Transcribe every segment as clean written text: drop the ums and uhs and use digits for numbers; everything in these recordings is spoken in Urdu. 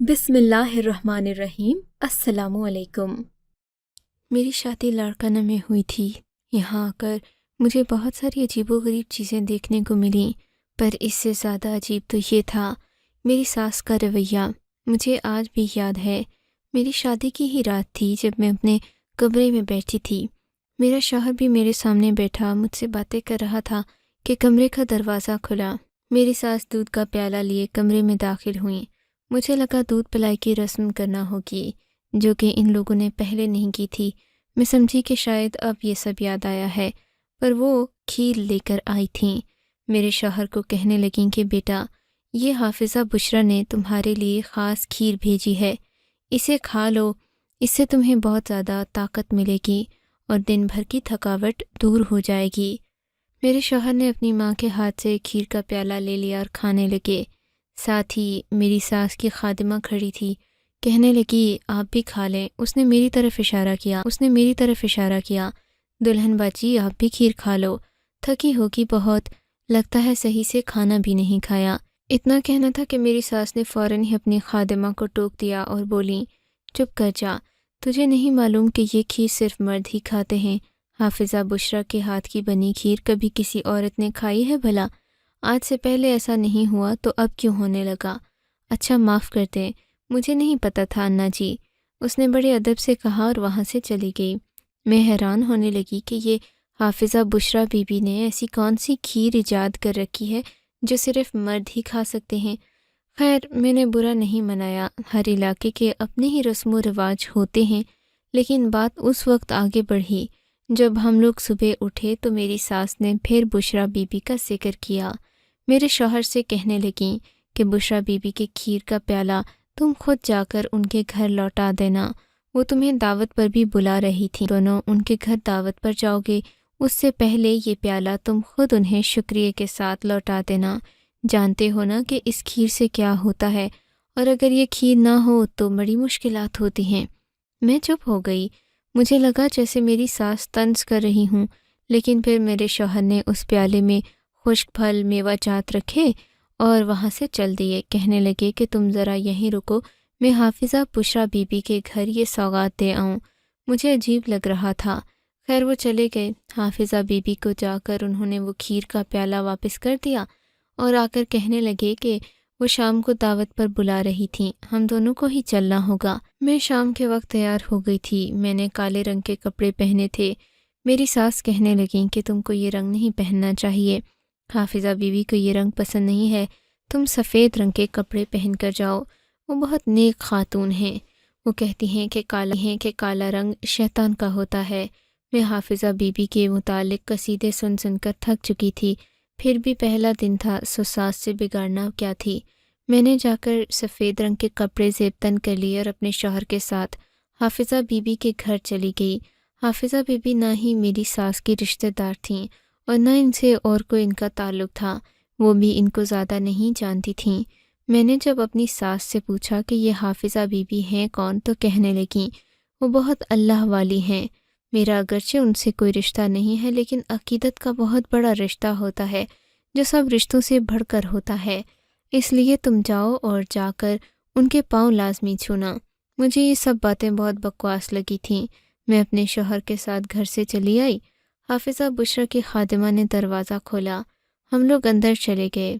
بسم اللہ الرحمن الرحیم۔ السلام علیکم۔ میری شادی لاڑکانہ میں ہوئی تھی۔ یہاں آ کر مجھے بہت ساری عجیب و غریب چیزیں دیکھنے کو ملیں، پر اس سے زیادہ عجیب تو یہ تھا میری ساس کا رویہ۔ مجھے آج بھی یاد ہے، میری شادی کی ہی رات تھی جب میں اپنے کمرے میں بیٹھی تھی۔ میرا شوہر بھی میرے سامنے بیٹھا مجھ سے باتیں کر رہا تھا کہ کمرے کا دروازہ کھلا۔ میری ساس دودھ کا پیالہ لیے کمرے میں داخل ہوئیں۔ مجھے لگا دودھ پلائی کی رسم کرنا ہوگی، جو کہ ان لوگوں نے پہلے نہیں کی تھی۔ میں سمجھی کہ شاید اب یہ سب یاد آیا ہے، پر وہ کھیر لے کر آئی تھیں۔ میرے شوہر کو کہنے لگیں کہ بیٹا، یہ حافظہ بشریٰ نے تمہارے لیے خاص کھیر بھیجی ہے، اسے کھا لو، اس سے تمہیں بہت زیادہ طاقت ملے گی اور دن بھر کی تھکاوٹ دور ہو جائے گی۔ میرے شوہر نے اپنی ماں کے ہاتھ سے کھیر کا پیالہ لے لیا اور کھانے لگے۔ ساتھ ہی میری ساس کی خادمہ کھڑی تھی، کہنے لگی آپ بھی کھا لیں۔ اس نے میری طرف اشارہ کیا، دلہن باجی آپ بھی کھیر کھا لو، تھکی ہوگی بہت، لگتا ہے صحیح سے کھانا بھی نہیں کھایا۔ اتنا کہنا تھا کہ میری ساس نے فوراً ہی اپنی خادمہ کو ٹوک دیا اور بولیں چپ کر جا، تجھے نہیں معلوم کہ یہ کھیر صرف مرد ہی کھاتے ہیں؟ حافظہ بشریٰ کے ہاتھ کی بنی کھیر کبھی کسی عورت نے کھائی ہے بھلا؟ آج سے پہلے ایسا نہیں ہوا تو اب کیوں ہونے لگا؟ اچھا معاف کر دیں، مجھے نہیں پتہ تھا انا جی، اس نے بڑے ادب سے کہا اور وہاں سے چلی گئی۔ میں حیران ہونے لگی کہ یہ حافظہ بشریٰ بی بی نے ایسی کون سی کھیر ایجاد کر رکھی ہے جو صرف مرد ہی کھا سکتے ہیں۔ خیر، میں نے برا نہیں منایا، ہر علاقے کے اپنے ہی رسم و رواج ہوتے ہیں، لیکن بات اس وقت آگے بڑھی جب ہم لوگ صبح اٹھے تو میری ساس نے پھر بشریٰ بی بی کا ذکر کیا۔ میرے شوہر سے کہنے لگیں کہ بشریٰ بی بی کے کھیر کا پیالہ تم خود جا کر ان کے گھر لوٹا دینا، وہ تمہیں دعوت پر بھی بلا رہی تھی، دونوں ان کے گھر دعوت پر جاؤ گے، اس سے پہلے یہ پیالہ تم خود انہیں شکریہ کے ساتھ لوٹا دینا۔ جانتے ہو نا کہ اس کھیر سے کیا ہوتا ہے، اور اگر یہ کھیر نہ ہو تو بڑی مشکلات ہوتی ہیں۔ میں چپ ہو گئی، مجھے لگا جیسے میری ساس طنز کر رہی ہوں، لیکن پھر میرے شوہر نے اس پیالے میں خشک پھل میوہ جات رکھے اور وہاں سے چل دیے، کہنے لگے کہ تم ذرا یہیں رکو، میں حافظہ بشریٰ بی بی کے گھر یہ سوغات دے آؤں۔ مجھے عجیب لگ رہا تھا، خیر وہ چلے گئے۔ حافظہ بی بی کو جا کر انہوں نے وہ کھیر کا پیالہ واپس کر دیا اور آ کر کہنے لگے کہ وہ شام کو دعوت پر بلا رہی تھیں، ہم دونوں کو ہی چلنا ہوگا۔ میں شام کے وقت تیار ہو گئی تھی، میں نے کالے رنگ کے کپڑے پہنے تھے۔ میری ساس کہنے لگیں کہ تم کو یہ رنگ نہیں پہننا چاہیے، حافظہ بی بی کو یہ رنگ پسند نہیں ہے، تم سفید رنگ کے کپڑے پہن کر جاؤ، وہ بہت نیک خاتون ہیں، وہ کہتی ہیں کہ کالا رنگ شیطان کا ہوتا ہے۔ میں حافظہ بی بی کے متعلق قصیدے سن سن کر تھک چکی تھی، پھر بھی پہلا دن تھا، سو ساس سے بگاڑنا کیا تھی۔ میں نے جا کر سفید رنگ کے کپڑے زیب تن کر لیے اور اپنے شوہر کے ساتھ حافظہ بی بی کے گھر چلی گئی۔ حافظہ بی بی نہ ہی میری ساس کی رشتہ دار تھیں اور نہ ان سے اور کوئی ان کا تعلق تھا، وہ بھی ان کو زیادہ نہیں جانتی تھیں۔ میں نے جب اپنی ساس سے پوچھا کہ یہ حافظہ بی بی ہیں کون، تو کہنے لگیں وہ بہت اللہ والی ہیں، میرا اگرچہ ان سے کوئی رشتہ نہیں ہے، لیکن عقیدت کا بہت بڑا رشتہ ہوتا ہے جو سب رشتوں سے بڑھ کر ہوتا ہے، اس لیے تم جاؤ اور جا کر ان کے پاؤں لازمی چھونا۔ مجھے یہ سب باتیں بہت بکواس لگی تھیں۔ میں اپنے شوہر کے ساتھ گھر سے چلی آئی۔ حافظہ بشریٰ کی خادمہ نے دروازہ کھولا، ہم لوگ اندر چلے گئے۔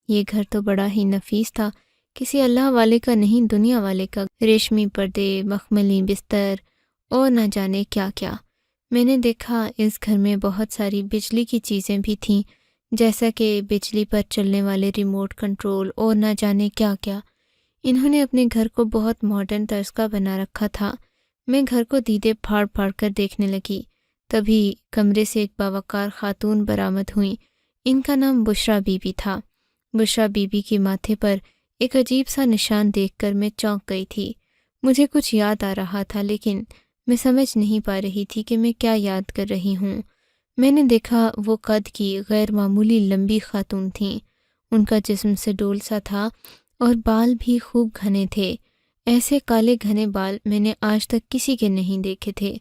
یہ گھر تو بڑا ہی نفیس تھا، کسی اللہ والے کا نہیں دنیا والے کا، ریشمی پردے، مخملی بستر اور نہ جانے کیا کیا۔ میں نے دیکھا اس گھر میں بہت ساری بجلی کی چیزیں بھی تھیں، جیسا کہ بجلی پر چلنے والے ریموٹ کنٹرول اور نہ جانے کیا کیا۔ انہوں نے اپنے گھر کو بہت ماڈرن طرز کا بنا رکھا تھا۔ میں گھر کو دیدے پھاڑ پھاڑ کر دیکھنے لگی، تبھی کمرے سے ایک باوقار خاتون برآمد ہوئیں۔ ان کا نام بشریٰ بی بی تھا۔ بشریٰ بی بی کے ماتھے پر ایک عجیب سا نشان دیکھ کر میں چونک گئی تھی۔ مجھے کچھ یاد آ رہا تھا، لیکن میں سمجھ نہیں پا رہی تھی کہ میں کیا یاد کر رہی ہوں۔ میں نے دیکھا وہ قد کی غیر معمولی لمبی خاتون تھیں، ان کا جسم سے ڈول سا تھا اور بال بھی خوب گھنے تھے۔ ایسے کالے گھنے بال میں نے آج تک کسی کے نہیں دیکھے تھے،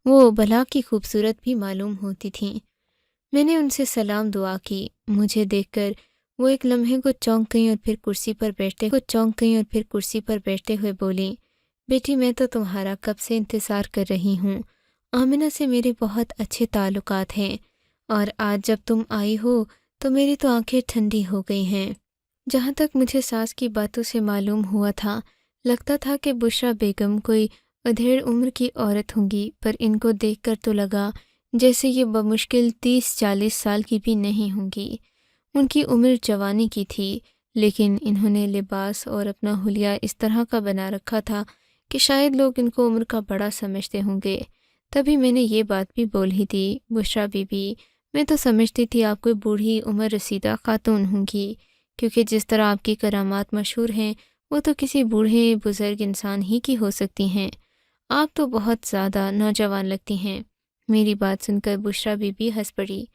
وہ بلا کی خوبصورت بھی معلوم ہوتی تھیں۔ میں نے ان سے سلام دعا کی، مجھے دیکھ کر وہ ایک لمحے کو چونک گئیں اور پھر کرسی پر بیٹھتے ہوئے بولیں، بیٹی میں تو تمہارا کب سے انتظار کر رہی ہوں۔ آمنہ سے میرے بہت اچھے تعلقات ہیں اور آج جب تم آئی ہو تو میری تو آنکھیں ٹھنڈی ہو گئی ہیں۔ جہاں تک مجھے ساس کی باتوں سے معلوم ہوا تھا، لگتا تھا کہ بشریٰ بیگم کوئی ادھیڑ عمر کی عورت ہوں گی، پر ان کو دیکھ کر تو لگا جیسے یہ بمشکل 30-40 سال کی بھی نہیں ہوں گی۔ ان کی عمر جوانی کی تھی، لیکن انہوں نے لباس اور اپنا حلیہ اس طرح کا بنا رکھا تھا کہ شاید لوگ ان کو عمر کا بڑا سمجھتے ہوں گے۔ تبھی میں نے یہ بات بھی بولی تھی، بشریٰ بی بی، میں تو سمجھتی تھی آپ کوئی بوڑھی عمر رسیدہ خاتون ہوں گی، کیونکہ جس طرح آپ کی کرامات مشہور ہیں وہ تو کسی بوڑھے بزرگ انسان ہی کی ہو سکتی ہیں۔ آپ تو بہت زیادہ نوجوان لگتی ہیں۔ میری بات سن کر بشریٰ بی بی ہنس پڑی،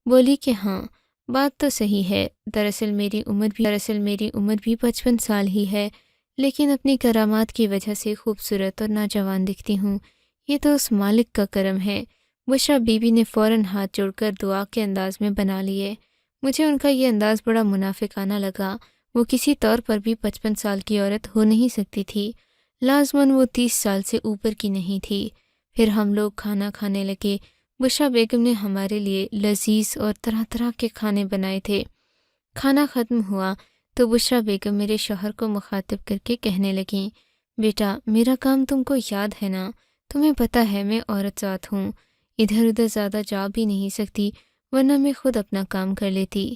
بولی کہ ہاں، بات تو صحیح ہے، دراصل میری عمر بھی 55 سال ہی ہے، لیکن اپنی کرامات کی وجہ سے خوبصورت اور نوجوان دکھتی ہوں۔ یہ تو اس مالک کا کرم ہے۔ بشریٰ بی بی نے فوراً ہاتھ جوڑ کر دعا کے انداز میں بنا لیے۔ مجھے ان کا یہ انداز بڑا منافقانہ لگا۔ وہ کسی طور پر بھی 55 سال کی عورت ہو نہیں سکتی تھی، لازماً وہ 30 سال سے اوپر کی نہیں تھی۔ پھر ہم لوگ کھانا کھانے لگے۔ بشریٰ بیگم نے ہمارے لیے لذیذ اور طرح طرح کے کھانے بنائے تھے۔ کھانا ختم ہوا تو بشریٰ بیگم میرے شوہر کو مخاطب کر کے کہنے لگیں، بیٹا، میرا کام تم کو یاد ہے نا؟ تمہیں پتہ ہے میں عورت ذات ہوں، ادھر ادھر زیادہ جا بھی نہیں سکتی، ورنہ میں خود اپنا کام کر لیتی۔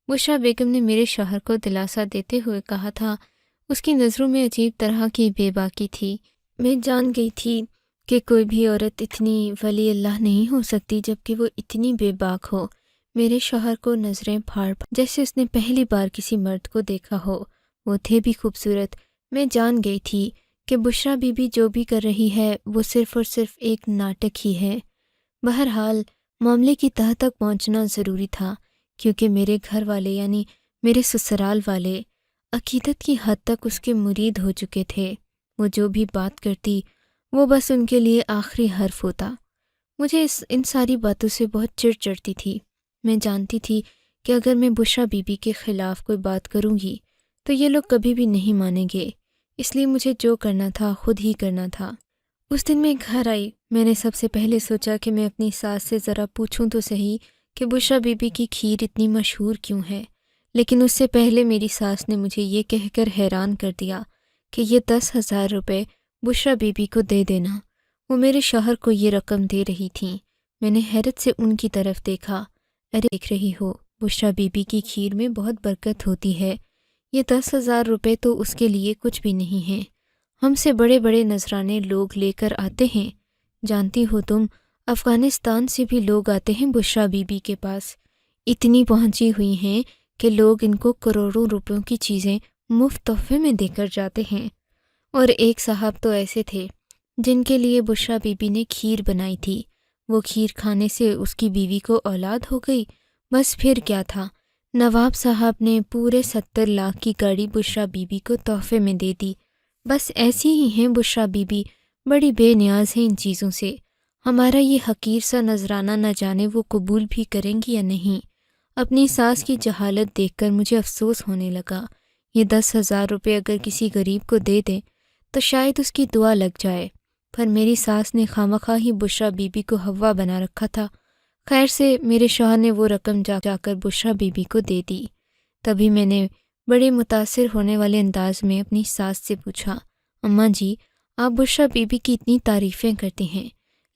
بشریٰ بیگم نے میرے شوہر کو دلاسا دیتے ہوئے کہا تھا۔ اس کی نظروں میں عجیب طرح کی بے باکی تھی۔ میں جان گئی تھی کہ کوئی بھی عورت اتنی ولی اللہ نہیں ہو سکتی جبکہ وہ اتنی بے باک ہو۔ میرے شوہر کو نظریں پھاڑ جیسے اس نے پہلی بار کسی مرد کو دیکھا ہو۔ وہ تھے بھی خوبصورت۔ میں جان گئی تھی کہ بشریٰ بی بی جو بھی کر رہی ہے وہ صرف اور صرف ایک ناٹک ہی ہے۔ بہرحال معاملے کی تہہ تک پہنچنا ضروری تھا، کیونکہ میرے گھر والے یعنی میرے سسرال والے عقیدت کی حد تک اس کے مرید ہو چکے تھے۔ وہ جو بھی بات کرتی وہ بس ان کے لیے آخری حرف ہوتا۔ مجھے ان ساری باتوں سے بہت چڑ چڑھتی تھی۔ میں جانتی تھی کہ اگر میں بشریٰ بی بی کے خلاف کوئی بات کروں گی تو یہ لوگ کبھی بھی نہیں مانیں گے، اس لیے مجھے جو کرنا تھا خود ہی کرنا تھا۔ اس دن میں گھر آئی، میں نے سب سے پہلے سوچا کہ میں اپنی ساس سے ذرا پوچھوں تو صحیح کہ بشریٰ بی بی کی کھیر اتنی مشہور کیوں ہے، لیکن اس سے پہلے میری ساس نے مجھے یہ کہہ کر حیران کر دیا کہ یہ 10,000 روپے بشریٰ بی بی کو دے دینا۔ وہ میرے شوہر کو یہ رقم دے رہی تھیں۔ میں نے حیرت سے ان کی طرف دیکھا۔ ارے دیکھ رہی ہو، بشریٰ بی بی کی کھیر میں بہت برکت ہوتی ہے، یہ 10,000 روپے تو اس کے لیے کچھ بھی نہیں ہیں۔ ہم سے بڑے بڑے نذرانے لوگ لے کر آتے ہیں، جانتی ہو تم، افغانستان سے بھی لوگ آتے ہیں بشریٰ بی بی کے پاس، اتنی پہنچی ہوئی ہیں کہ لوگ ان کو کروڑوں روپیوں کی چیزیں مفت تحفے میں دے کر جاتے ہیں۔ اور ایک صاحب تو ایسے تھے جن کے لیے بشریٰ بی بی نے کھیر بنائی تھی، وہ کھیر کھانے سے اس کی بیوی کو اولاد ہو گئی، بس پھر کیا تھا، نواب صاحب نے پورے 70 لاکھ کی گاڑی بشریٰ بی بی کو تحفے میں دے دی۔ بس ایسی ہی ہیں بشریٰ بی بی، بڑی بے نیاز ہیں ان چیزوں سے۔ ہمارا یہ حقیر سا نذرانہ نہ جانے وہ قبول بھی کریں گی یا نہیں۔ اپنی ساس کی جہالت دیکھ کر مجھے افسوس ہونے لگا۔ یہ 10,000 روپے اگر کسی غریب کو دے دیں تو شاید اس کی دعا لگ جائے، پر میری ساس نے خواہ ہی بشریٰ بی بی کو ہوا بنا رکھا تھا۔ خیر سے میرے شوہر نے وہ رقم جا کر بشریٰ بی بی کو دے دی۔ تبھی میں نے بڑے متاثر ہونے والے انداز میں اپنی ساس سے پوچھا، اماں جی، آپ بشریٰ بی بی کی اتنی تعریفیں کرتی ہیں،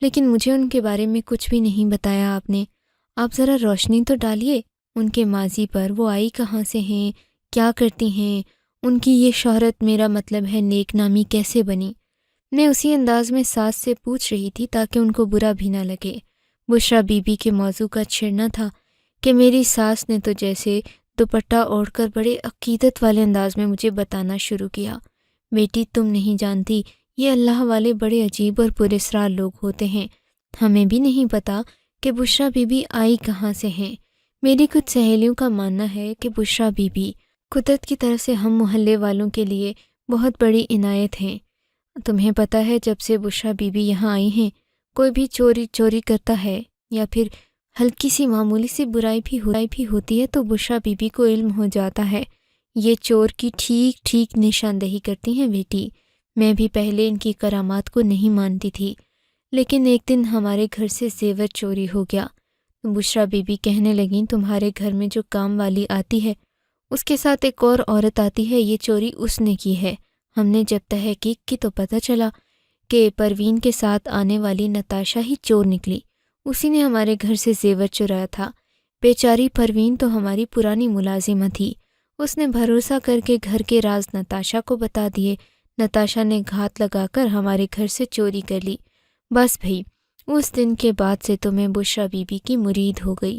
لیکن مجھے ان کے بارے میں کچھ بھی نہیں بتایا آپ نے۔ آپ ذرا روشنی تو ڈالیے ان کے ماضی پر، وہ آئی کہاں سے ہیں، کیا کرتی ہیں، ان کی یہ شہرت، میرا مطلب ہے نیک نامی کیسے بنی۔ میں اسی انداز میں ساس سے پوچھ رہی تھی تاکہ ان کو برا بھی نہ لگے۔ بشریٰ بی بی کے موضوع کا چھڑنا تھا کہ میری ساس نے تو جیسے دوپٹہ اوڑھ کر بڑے عقیدت والے انداز میں مجھے بتانا شروع کیا، بیٹی تم نہیں جانتی، یہ اللہ والے بڑے عجیب اور پراسرار لوگ ہوتے ہیں، ہمیں بھی نہیں پتہ کہ بشریٰ بی بی آئی کہاں سے ہیں۔ میری کچھ سہیلیوں کا ماننا ہے کہ بشریٰ بی بی قدرت کی طرف سے ہم محلے والوں کے لیے بہت بڑی عنایت ہیں۔ تمہیں پتہ ہے جب سے بشریٰ بی بی یہاں آئی ہیں، کوئی بھی چوری کرتا ہے یا پھر ہلکی سی معمولی سی برائی بھی ہوتی ہے تو بشریٰ بی بی کو علم ہو جاتا ہے۔ یہ چور کی ٹھیک نشاندہی کرتی ہیں بیٹی۔ میں بھی پہلے ان کی کرامات کو نہیں مانتی تھی، لیکن ایک دن ہمارے گھر سے زیور چوری ہو گیا۔ بشریٰ بی بی کہنے لگیں تمہارے گھر میں جو کام والی آتی ہے اس کے ساتھ ایک اور عورت آتی ہے، یہ چوری اس نے کی ہے۔ ہم نے جب تحقیق کی تو پتہ چلا کہ پروین کے ساتھ آنے والی نتاشا ہی چور نکلی، اسی نے ہمارے گھر سے زیور چرایا تھا۔ بیچاری پروین تو ہماری پرانی ملازمہ تھی، اس نے بھروسہ کر کے گھر کے راز نتاشا کو بتا دیے۔ نتاشا نے گھات لگا کر ہمارے گھر سے چوری کر لی۔ بس بھئی، اس دن کے بعد سے تو میں بشریٰ بی بی کی مرید ہو گئی۔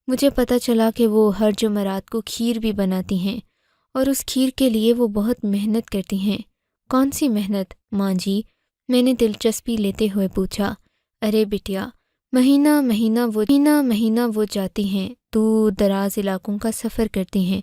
مجھے پتہ چلا کہ وہ ہر جمعرات کو کھیر بھی بناتی ہیں، اور اس کھیر کے لیے وہ بہت محنت کرتی ہیں۔ کون سی محنت ماں جی؟ میں نے دلچسپی لیتے ہوئے پوچھا۔ ارے بٹیا، مہینہ وہ جاتی ہیں، دور دراز علاقوں کا سفر کرتی ہیں،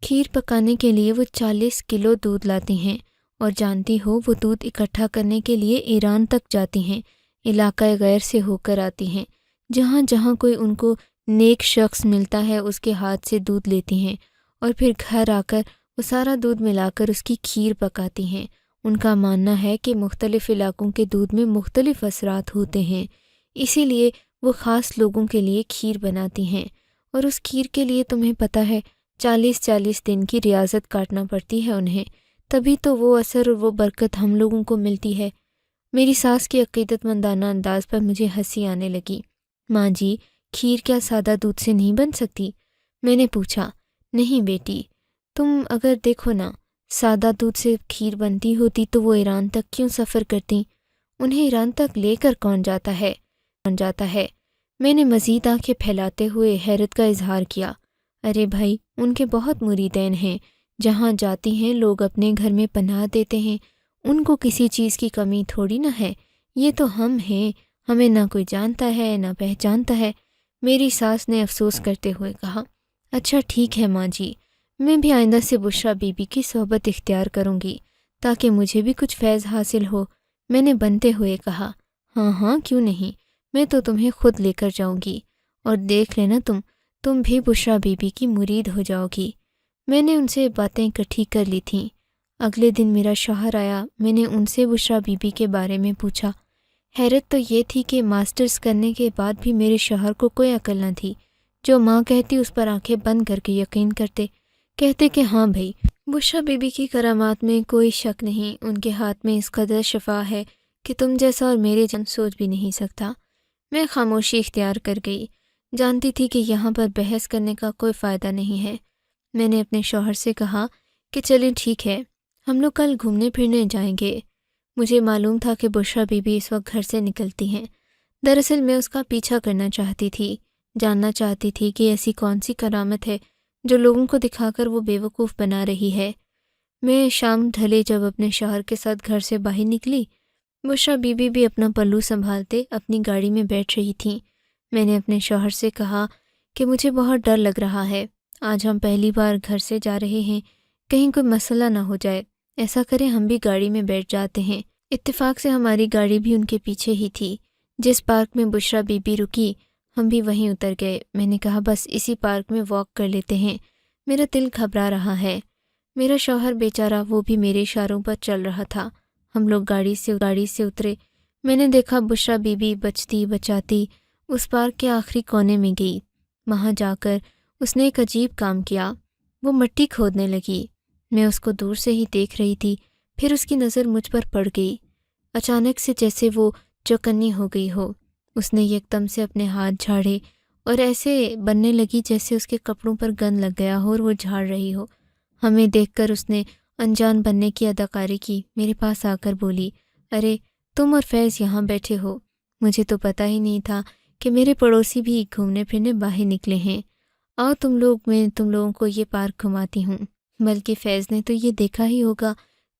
کھیر پکانے کے لیے وہ 40 کلو دودھ لاتی ہیں، اور جانتی ہو وہ دودھ اکٹھا کرنے کے لیے ایران تک جاتی ہیں، علاقہ غیر سے ہو کر آتی ہیں، جہاں جہاں کوئی ان کو نیک شخص ملتا ہے اس کے ہاتھ سے دودھ لیتی ہیں، اور پھر گھر آ کر وہ سارا دودھ ملا کر اس کی کھیر پکاتی ہیں۔ ان کا ماننا ہے کہ مختلف علاقوں کے دودھ میں مختلف اثرات ہوتے ہیں، اسی لیے وہ خاص لوگوں کے لیے کھیر بناتی ہیں، اور اس کھیر کے لیے تمہیں پتہ ہے 40 دن کی ریاضت کاٹنا پڑتی ہے انہیں، تبھی تو وہ اثر اور وہ برکت ہم لوگوں کو ملتی ہے۔ میری ساس کے عقیدت مندانہ انداز پر مجھے ہنسی آنے لگی۔ ماں جی، کھیر کیا سادہ دودھ سے نہیں بن سکتی؟ میں نے پوچھا۔ نہیں بیٹی، تم اگر دیکھو نا، سادہ دودھ سے کھیر بنتی ہوتی تو وہ ایران تک کیوں سفر کرتی؟ انہیں ایران تک لے کر کون جاتا ہے؟ میں نے مزید آنکھیں پھیلاتے ہوئے حیرت کا اظہار کیا۔ ارے بھائی، ان کے بہت مریدین ہیں، جہاں جاتی ہیں لوگ اپنے گھر میں پناہ دیتے ہیں، ان کو کسی چیز کی کمی تھوڑی نہ ہے۔ یہ تو ہم ہیں، ہمیں نہ کوئی جانتا ہے نہ پہچانتا ہے۔ میری ساس نے افسوس کرتے ہوئے کہا۔ اچھا ٹھیک ہے ماں جی، میں بھی آئندہ سے بشریٰ بی بی کی صحبت اختیار کروں گی تاکہ مجھے بھی کچھ فیض حاصل ہو، میں نے بنتے ہوئے کہا۔ ہاں کیوں نہیں، میں تو تمہیں خود لے کر جاؤں گی، اور دیکھ لینا تم بھی بشریٰ بی بی کی مرید ہو جاؤ گی۔ میں نے ان سے باتیں اکٹھی کر لی تھیں۔ اگلے دن میرا شوہر آیا، میں نے ان سے بشریٰ بی بی کے بارے میں پوچھا۔ حیرت تو یہ تھی کہ ماسٹرز کرنے کے بعد بھی میرے شوہر کو کوئی عقل نہ تھی۔ جو ماں کہتی اس پر آنکھیں بند کر کے یقین کرتے، کہتے کہ ہاں بھائی، بشریٰ بی بی کی کرامات میں کوئی شک نہیں، ان کے ہاتھ میں اس قدر شفا ہے کہ تم جیسا اور میرے جن سوچ بھی نہیں سکتا۔ میں خاموشی اختیار کر گئی، جانتی تھی کہ یہاں پر بحث کرنے کا کوئی فائدہ نہیں ہے۔ میں نے اپنے شوہر سے کہا کہ چلیں ٹھیک ہے، ہم لوگ کل گھومنے پھرنے جائیں گے۔ مجھے معلوم تھا کہ بشریٰ بی بی اس وقت گھر سے نکلتی ہیں۔ دراصل میں اس کا پیچھا کرنا چاہتی تھی، جاننا چاہتی تھی کہ ایسی کون سی کرامت ہے جو لوگوں کو دکھا کر وہ بے وقوف بنا رہی ہے۔ میں شام ڈھلے جب اپنے شوہر کے ساتھ گھر سے باہر نکلی، بشریٰ بی بی بھی اپنا پلو سنبھالتے اپنی گاڑی میں بیٹھ رہی تھیں۔ میں نے اپنے شوہر سے کہا کہ مجھے بہت ڈر لگ رہا ہے، آج ہم پہلی بار گھر سے جا رہے ہیں، کہیں کوئی مسئلہ نہ ہو جائے، ایسا کریں ہم بھی گاڑی میں بیٹھ جاتے ہیں۔ اتفاق سے ہماری گاڑی بھی ان کے پیچھے ہی تھی۔ جس پارک میں بشریٰ بی بی رکی ہم بھی وہیں اتر گئے۔ میں نے کہا بس اسی پارک میں واک کر لیتے ہیں، میرا دل گھبرا رہا ہے۔ میرا شوہر بیچارہ وہ بھی میرے اشاروں پر چل رہا تھا۔ ہم لوگ گاڑی سے اترے۔ میں نے دیکھا بشریٰ بی بی بچتی بچاتی اس پارک کے آخری کونے میں گئی۔ وہاں جا کر اس نے ایک عجیب کام کیا، وہ مٹی کھودنے لگی۔ میں اس کو دور سے ہی دیکھ رہی تھی، پھر اس کی نظر مجھ پر پڑ گئی۔ اچانک سے جیسے وہ چوکنی ہو گئی ہو، اس نے یکدم سے اپنے ہاتھ جھاڑے اور ایسے بننے لگی جیسے اس کے کپڑوں پر گند لگ گیا ہو اور وہ جھاڑ رہی ہو۔ ہمیں دیکھ کر اس نے انجان بننے کی اداکاری کی، میرے پاس آ کر بولی، ارے تم اور فیض یہاں بیٹھے ہو، مجھے تو پتہ ہی نہیں تھا کہ میرے پڑوسی بھی گھومنے پھرنے باہر نکلے ہیں۔ آؤ میں تم لوگوں کو یہ پارک گھماتی ہوں، بلکہ فیض نے تو یہ دیکھا ہی ہوگا،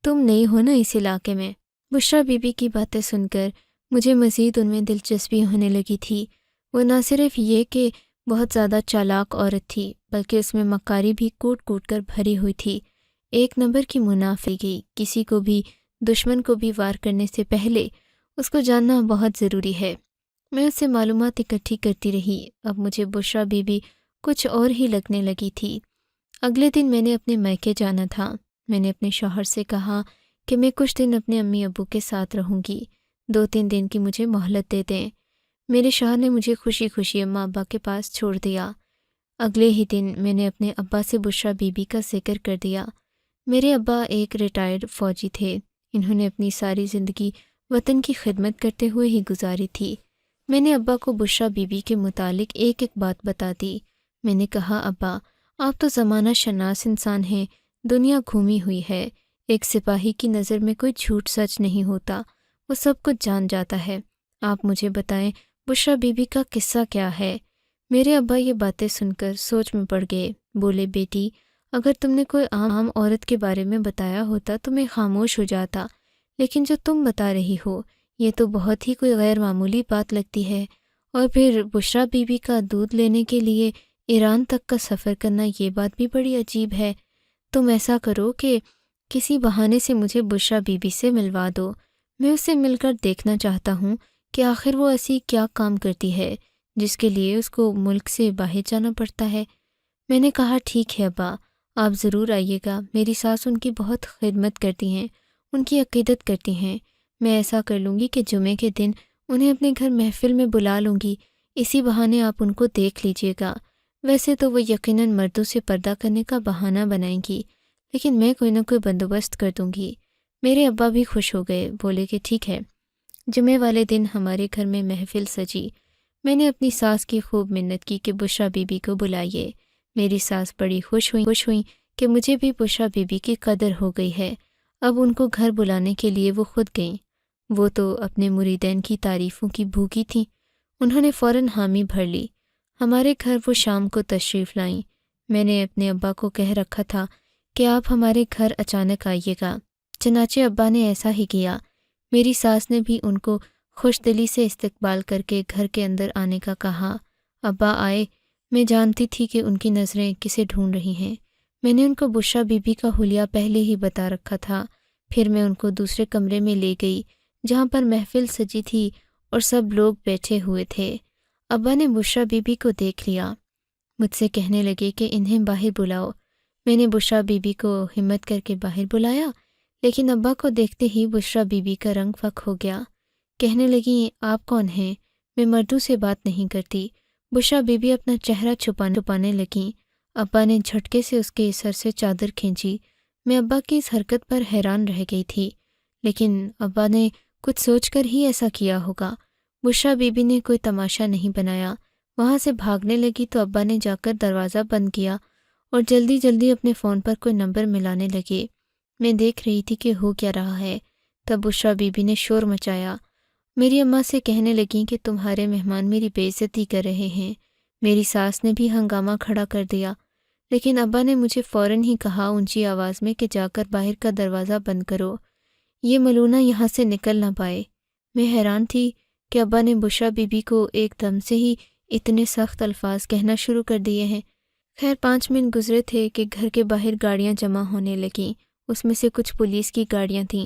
تم نہیں ہو نا اس علاقے میں۔ بشریٰ بی بی کی باتیں سن کر مجھے مزید ان میں دلچسپی ہونے لگی تھی۔ وہ نہ صرف یہ کہ بہت زیادہ چالاک عورت تھی، بلکہ اس میں مکاری بھی کوٹ کوٹ کر بھری ہوئی تھی۔ ایک نمبر کی منافع گئی، کسی کو بھی دشمن کو بھی وار کرنے سے پہلے اس کو جاننا بہت ضروری ہے۔ میں اس سے معلومات اکٹھی کرتی رہی۔ اب مجھے بشریٰ بی بی کچھ اور ہی لگنے لگی تھی۔ اگلے دن میں نے اپنے میکے جانا تھا۔ میں نے اپنے شوہر سے کہا کہ میں کچھ دن اپنے امی ابو کے ساتھ رہوں گی، 2-3 دن کی مجھے مہلت دے دیں۔ میرے شوہر نے مجھے خوشی خوشی اماں ابا کے پاس چھوڑ دیا۔ اگلے ہی دن میں نے اپنے ابا سے بشریٰ بی بی کا ذکر کر دیا۔ میرے ابا ایک ریٹائرڈ فوجی تھے۔ انہوں نے اپنی ساری زندگی وطن کی خدمت کرتے ہوئے ہی گزاری تھی۔ میں نے ابا کو بشریٰ بی بی کے متعلق ایک ایک بات بتا دی۔ میں نے کہا، ابا آپ تو زمانہ شناس انسان ہیں، دنیا گھومی ہوئی ہے، ایک سپاہی کی نظر میں کوئی جھوٹ سچ نہیں ہوتا، وہ سب کچھ جان جاتا ہے۔ آپ مجھے بتائیں بشریٰ بی بی کا قصہ کیا ہے؟ میرے ابا یہ باتیں سن کر سوچ میں پڑ گئے۔ بولے، بیٹی اگر تم نے کوئی عام عورت کے بارے میں بتایا ہوتا تو میں خاموش ہو جاتا، لیکن جو تم بتا رہی ہو یہ تو بہت ہی کوئی غیر معمولی بات لگتی ہے۔ اور پھر بشریٰ بی بی کا دودھ لینے کے لیے ایران تک کا سفر کرنا، یہ بات بھی بڑی عجیب ہے۔ تم ایسا کرو کہ کسی بہانے سے مجھے بشریٰ بی بی سے ملوا دو، میں اس سے مل کر دیکھنا چاہتا ہوں کہ آخر وہ ایسی کیا کام کرتی ہے جس کے لیے اس کو ملک سے باہر جانا پڑتا ہے۔ میں نے کہا، ٹھیک ہے ابا، آپ ضرور آئیے گا، میری ساس ان کی بہت خدمت کرتی ہیں، ان کی عقیدت کرتی ہیں۔ میں ایسا کر لوں گی کہ جمعے کے دن انہیں اپنے گھر محفل میں بلا لوں گی، اسی بہانے آپ ان کو دیکھ لیجیے گا۔ ویسے تو وہ یقیناً مردوں سے پردہ کرنے کا بہانہ بنائیں گی، لیکن میں کوئی نہ کوئی بندوبست کر دوں گی۔ میرے ابا بھی خوش ہو گئے، بولے کہ ٹھیک ہے۔ جمعے والے دن ہمارے گھر میں محفل سجی۔ میں نے اپنی ساس کی خوب منت کی کہ بشریٰ بی بی کو بلائیے۔ میری ساس بڑی خوش ہوئیں کہ مجھے بھی بشریٰ بی بی کی قدر ہو گئی ہے۔ اب ان کو گھر بلانے کے لیے وہ خود گئیں۔ وہ تو اپنے مریدین کی تعریفوں کی بھوکی تھیں، انہوں نے فوراً حامی بھر لی۔ ہمارے گھر وہ شام کو تشریف لائیں۔ میں نے اپنے ابا کو کہہ رکھا تھا کہ آپ ہمارے گھر اچانک آئیے گا، چنانچہ ابا نے ایسا ہی کیا۔ میری ساس نے بھی ان کو خوش دلی سے استقبال کر کے گھر کے اندر آنے کا کہا۔ ابا آئے، میں جانتی تھی کہ ان کی نظریں کسے ڈھونڈ رہی ہیں۔ میں نے ان کو بشریٰ بی بی کا حلیہ پہلے ہی بتا رکھا تھا۔ پھر میں ان کو دوسرے کمرے میں لے گئی جہاں پر محفل سجی تھی اور سب لوگ بیٹھے ہوئے تھے۔ ابا نے بشریٰ بی بی کو دیکھ لیا، مجھ سے کہنے لگے کہ انہیں باہر بلاؤ۔ میں نے بشریٰ بی بی کو ہمت کر کے باہر بلایا، لیکن ابا کو دیکھتے ہی بشریٰ بی بی کا رنگ فک ہو گیا۔ کہنے لگیں، آپ کون ہیں؟ میں مردوں سے بات نہیں کرتی۔ بشریٰ بی بی اپنا چہرہ چھپانے لگیں۔ ابا نے جھٹکے سے اس کے سر سے چادر کھینچی۔ میں ابا کی اس حرکت پر حیران رہ گئی تھی، لیکن ابا نے کچھ سوچ کر ہی ایسا کیا ہوگا۔ بشریٰ بی بی نے کوئی تماشا نہیں بنایا، وہاں سے بھاگنے لگی تو ابا نے جا کر دروازہ بند کیا اور جلدی جلدی اپنے فون پر کوئی نمبر ملانے لگے۔ میں دیکھ رہی تھی کہ ہو کیا رہا ہے۔ تب بشریٰ بی بی نے شور مچایا۔ میری اماں سے کہنے لگیں کہ تمہارے مہمان میری بے عزتی کر رہے ہیں۔ میری ساس نے بھی ہنگامہ کھڑا کر دیا، لیکن ابا نے مجھے فوراً ہی کہا اونچی آواز میں کہ جا کر باہر کا دروازہ بند کرو، یہ ملونہ یہاں سے نکل نہ پائے۔ میں حیران تھی کہ ابا نے بشریٰ بی بی کو ایک دم سے ہی اتنے سخت الفاظ کہنا شروع کر دیے ہیں۔ خیر 5 منٹ گزرے تھے کہ گھر کے باہر گاڑیاں جمع ہونے لگیں، اس میں سے کچھ پولیس کی گاڑیاں تھیں۔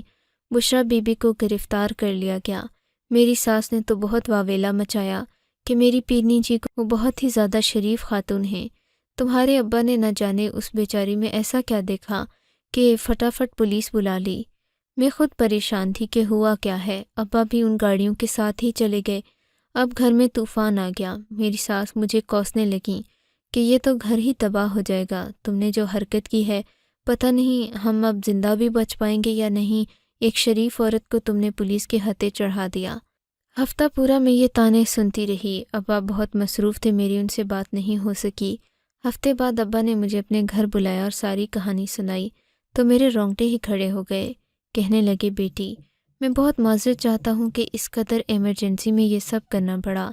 بشریٰ بی بی کو گرفتار کر لیا گیا۔ میری ساس نے تو بہت واویلا مچایا کہ میری پیرنی جی کو بہت ہی زیادہ شریف خاتون ہیں، تمہارے ابا نے نہ جانے اس بیچاری میں ایسا کیا دیکھا کہ فٹافٹ پولیس بلا لی۔ میں خود پریشان تھی کہ ہوا کیا ہے۔ ابا بھی ان گاڑیوں کے ساتھ ہی چلے گئے۔ اب گھر میں طوفان آ گیا۔ میری ساس مجھے کوسنے لگیں کہ یہ تو گھر ہی تباہ ہو جائے گا، تم نے جو حرکت کی ہے، پتہ نہیں ہم اب زندہ بھی بچ پائیں گے یا نہیں، ایک شریف عورت کو تم نے پولیس کے ہاتھے چڑھا دیا۔ ہفتہ پورا میں یہ طعنے سنتی رہی۔ ابا بہت مصروف تھے، میری ان سے بات نہیں ہو سکی۔ ہفتے بعد ابا نے مجھے اپنے گھر بلایا اور ساری کہانی سنائی تو میرے رونگٹے ہی کھڑے ہو گئے۔ کہنے لگے، بیٹی میں بہت معذرت چاہتا ہوں کہ اس قدر ایمرجنسی میں یہ سب کرنا پڑا۔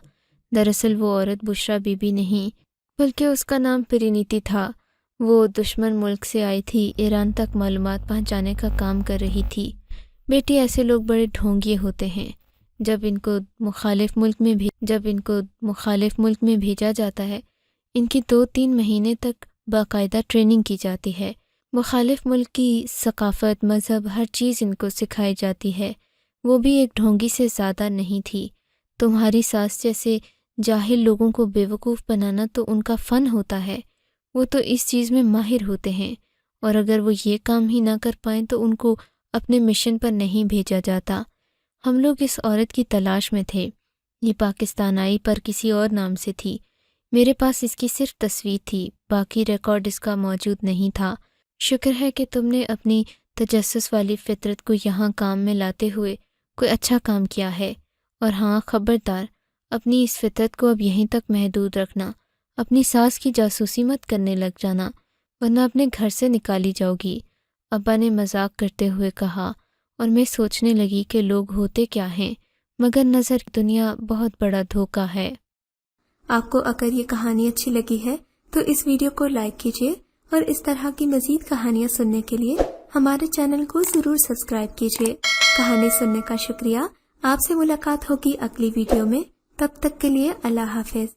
دراصل وہ عورت بشریٰ بی بی نہیں بلکہ اس کا نام پرینیتی تھا۔ وہ دشمن ملک سے آئی تھی، ایران تک معلومات پہنچانے کا کام کر رہی تھی۔ بیٹی ایسے لوگ بڑے ڈھونگیے ہوتے ہیں، جب ان کو مخالف ملک میں بھیجا جاتا ہے، ان کی 2-3 مہینے تک باقاعدہ ٹریننگ کی جاتی ہے۔ مخالف ملک کی ثقافت، مذہب، ہر چیز ان کو سکھائی جاتی ہے۔ وہ بھی ایک ڈھونگی سے زیادہ نہیں تھی۔ تمہاری ساس جیسے جاہل لوگوں کو بیوقوف بنانا تو ان کا فن ہوتا ہے، وہ تو اس چیز میں ماہر ہوتے ہیں، اور اگر وہ یہ کام ہی نہ کر پائیں تو ان کو اپنے مشن پر نہیں بھیجا جاتا۔ ہم لوگ اس عورت کی تلاش میں تھے، یہ پاکستان آئی پر کسی اور نام سے تھی، میرے پاس اس کی صرف تصویر تھی، باقی ریکارڈ اس کا موجود نہیں تھا۔ شکر ہے کہ تم نے اپنی تجسس والی فطرت کو یہاں کام میں لاتے ہوئے کوئی اچھا کام کیا ہے، اور ہاں خبردار، اپنی اس فطرت کو اب یہیں تک محدود رکھنا، اپنی ساس کی جاسوسی مت کرنے لگ جانا ورنہ اپنے گھر سے نکالی جاؤ گی، ابا نے مذاق کرتے ہوئے کہا، اور میں سوچنے لگی کہ لوگ ہوتے کیا ہیں مگر نظر دنیا بہت بڑا دھوکہ ہے۔ آپ کو اگر یہ کہانی اچھی لگی ہے تو اس ویڈیو کو لائک کیجیے، اور اس طرح کی مزید کہانیاں سننے کے لیے ہمارے چینل کو ضرور سبسکرائب کیجیے۔ کہانی سننے کا شکریہ۔ آپ سے ملاقات ہوگی اگلی ویڈیو میں، تب تک کے لیے اللہ حافظ۔